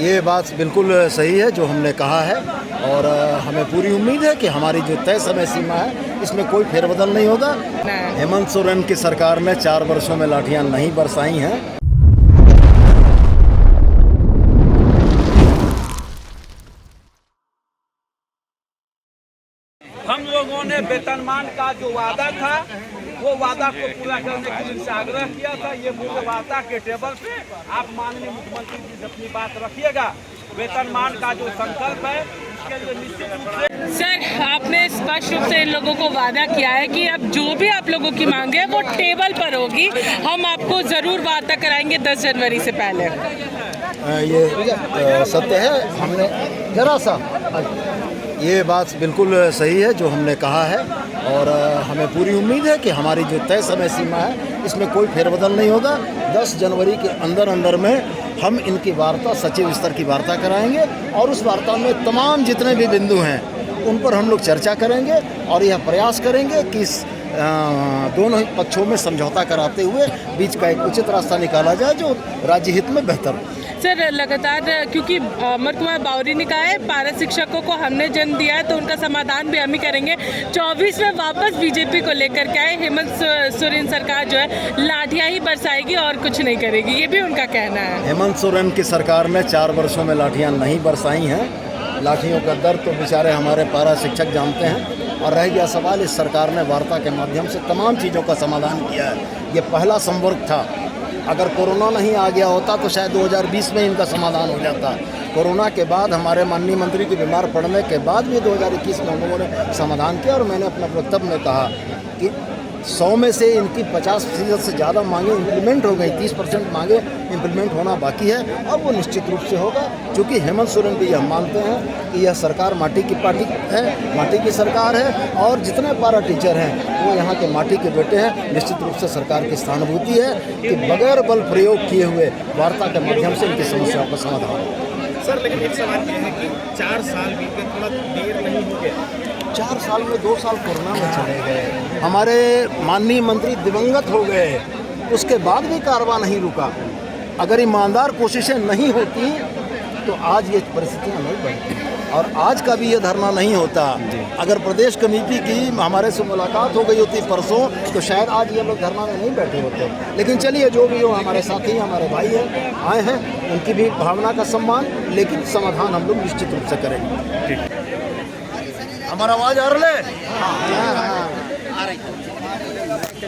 ये बात बिल्कुल सही है जो हमने कहा है और हमें पूरी उम्मीद है कि हमारी जो तय समय सीमा है इसमें कोई फेरबदल नहीं होगा। हेमंत सोरेन की सरकार ने 4 वर्षों में लाठियां नहीं बरसाई हैं। हम लोगों ने वेतनमान का जो वादा था वो वादा को पूरा करने के लिए आग्रह किया था। ये मूल्य वार्ता के टेबल पे आप माननीय मुख्यमंत्री जी से अपनी बात रखिएगा। वेतनमान का जो संकल्प है उसके लिए निश्चित रूप से सर आपने स्पष्ट रूप से इन लोगों को वादा किया है कि अब जो भी आप लोगों की मांग है वो टेबल पर होगी, हम आपको जरूर वार्ता कराएंगे 10 जनवरी से पहले। ये सत्य है। हमने जरा सा ये बात बिल्कुल सही है जो हमने कहा है और हमें पूरी उम्मीद है कि हमारी जो तय समय सीमा है इसमें कोई फेरबदल नहीं होगा। 10 जनवरी के अंदर में हम इनकी वार्ता सचिव स्तर की वार्ता कराएंगे और उस वार्ता में तमाम जितने भी बिंदु हैं उन पर हम लोग चर्चा करेंगे और यह प्रयास करेंगे कि दोनों पक्षों में समझौता कराते हुए बीच का एक उचित रास्ता निकाला जाए जो राज्य हित में बेहतर हो। सर लगातार क्योंकि अमर कुमार बावरी ने कहा है पारा शिक्षकों को हमने जन्म दिया है तो उनका समाधान भी हम ही करेंगे। 24 में वापस बीजेपी को लेकर के आए हेमंत सोरेन सरकार जो है लाठियां ही बरसाएगी और कुछ नहीं करेगी, ये भी उनका कहना है। हेमंत सोरेन की सरकार ने 4 वर्षों में लाठियां नहीं बरसाई हैं। लाठियों का दर्द तो बेचारे हमारे पारा शिक्षक जानते हैं और रह गया सवाल, इस सरकार ने वार्ता के माध्यम से तमाम चीज़ों का समाधान किया है। ये पहला संवर्ग था। अगर कोरोना नहीं आ गया होता तो शायद 2020 में इनका समाधान हो जाता। कोरोना के बाद हमारे माननीय मंत्री के बीमार पड़ने के बाद भी 2021 में उन लोगों ने समाधान किया और मैंने अपने वक्तव्य में कहा कि 100 में से इनकी 50% से ज़्यादा मांगे इम्प्लीमेंट हो गई, 30% मांगे इम्प्लीमेंट होना बाकी है और वो निश्चित रूप से होगा। क्योंकि हेमंत सोरेन भी यह मानते हैं कि यह सरकार माटी की पार्टी है, माटी की सरकार है और जितने पारा टीचर हैं वो यहाँ के माटी के बेटे हैं। निश्चित रूप से सरकार की सहानुभूति है कि बगैर बल प्रयोग किए हुए वार्ता के माध्यम से इनकी समस्याओं का समाधान हो। सर लेकिन एक सवाल ये है कि 4 साल बीत गए, थोड़ा देर नहीं हो गया? 4 साल में 2 साल कोरोना में चले गए, हमारे माननीय मंत्री दिवंगत हो गए, उसके बाद भी कारवां नहीं रुका। अगर ईमानदार कोशिशें नहीं होती तो आज ये परिस्थितियां नहीं बनती और आज का भी ये धरना नहीं होता। अगर प्रदेश कमेटी की हमारे से मुलाकात हो गई होती परसों तो शायद आज ये लोग धरना में नहीं बैठे होते। लेकिन चलिए जो भी हो, हमारे साथी हमारे भाई हैं, आए हैं, उनकी भी भावना का सम्मान, लेकिन समाधान हम लोग निश्चित रूप से करेंगे। हमारा आवाज आ रहा है?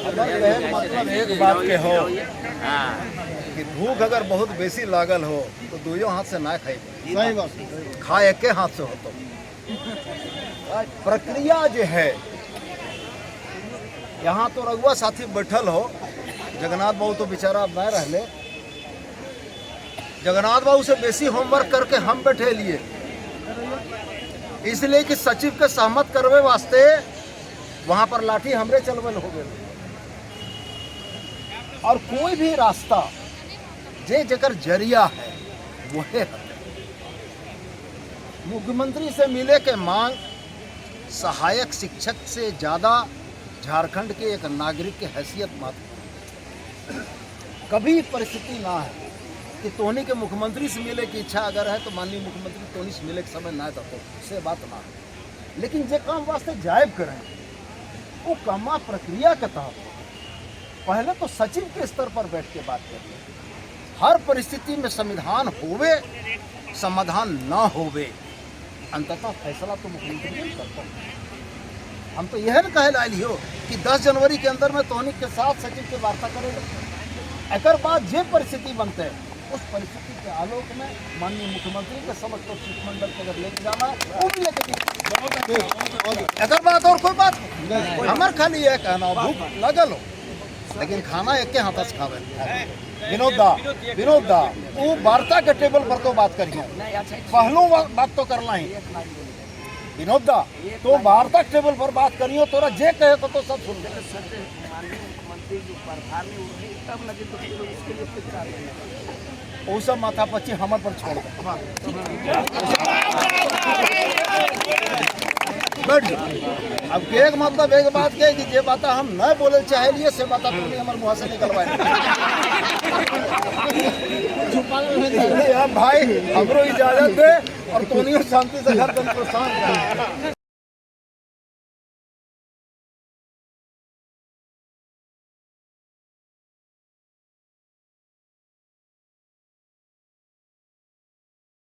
मतलब एक बात के हो कि भूख अगर बहुत बेसी लागल हो तो दुइयों हाथ से ना खाए, सही बात, खाए एक हाथ से हो। तो प्रक्रिया जो है यहाँ तो रघुआ साथी बैठल हो, जगन्नाथ बाबू तो बेचारा न रहले, जगन्नाथ बाबू से बेसी होमवर्क करके हम बैठे लिए, इसलिए कि सचिव के सहमत करवे वास्ते वहां पर लाठी हमरे चलवल हो गए। और कोई भी रास्ता जे जकर जरिया है वो है। मुख्यमंत्री से मिले के मांग सहायक शिक्षक से ज़्यादा झारखंड के एक नागरिक की हैसियत मात्र। कभी परिस्थिति ना है कि तोहनी के मुख्यमंत्री से मिले की इच्छा अगर है तो माननीय मुख्यमंत्री तोहनी से मिले के समय ना था, से बात ना है। लेकिन जे काम वास्ते जायब करें वो कामा प्रक्रिया के तहत पहले तो सचिव के स्तर पर बैठ के बात करें। हर परिस्थिति में संविधान होवे समाधान ना होवे, अंततः फैसला तो मुख्यमंत्री करता है। हम तो यह न कहे लाइल हो कि 10 जनवरी के अंदर में तोहनी के साथ सचिव की वार्ता करेगा। एक बाद जे परिस्थिति बनते है उस परिस्थिति के आलोक में माननीय मुख्यमंत्री के समक्ष तो शिष्टमंडल को अगर लेके जाना है वो भी लेके अगर बात और कोई बात हमार खाली यह कहना भूख लगल हो लेकिन खाना एक के हाथ से खावे। विनोद दा वो वार्ता के टेबल पर तो बात करिए, पहलू बात तो करना ही। विनोद दा तो वार्ता के टेबल पर बात करियो, तोरा जे कहे तो सब सुन वो सब माथा पच्ची हमर पर छोड़ बैठ। अब एक मतलब एक बात के कि जे बात हम न बोले चाहे लिए से बात तुमने हमारे मुँह से निकलवाए। अब भाई हमरो इजाजत दे और तोनियो शांति से घर प्रस्थान कर।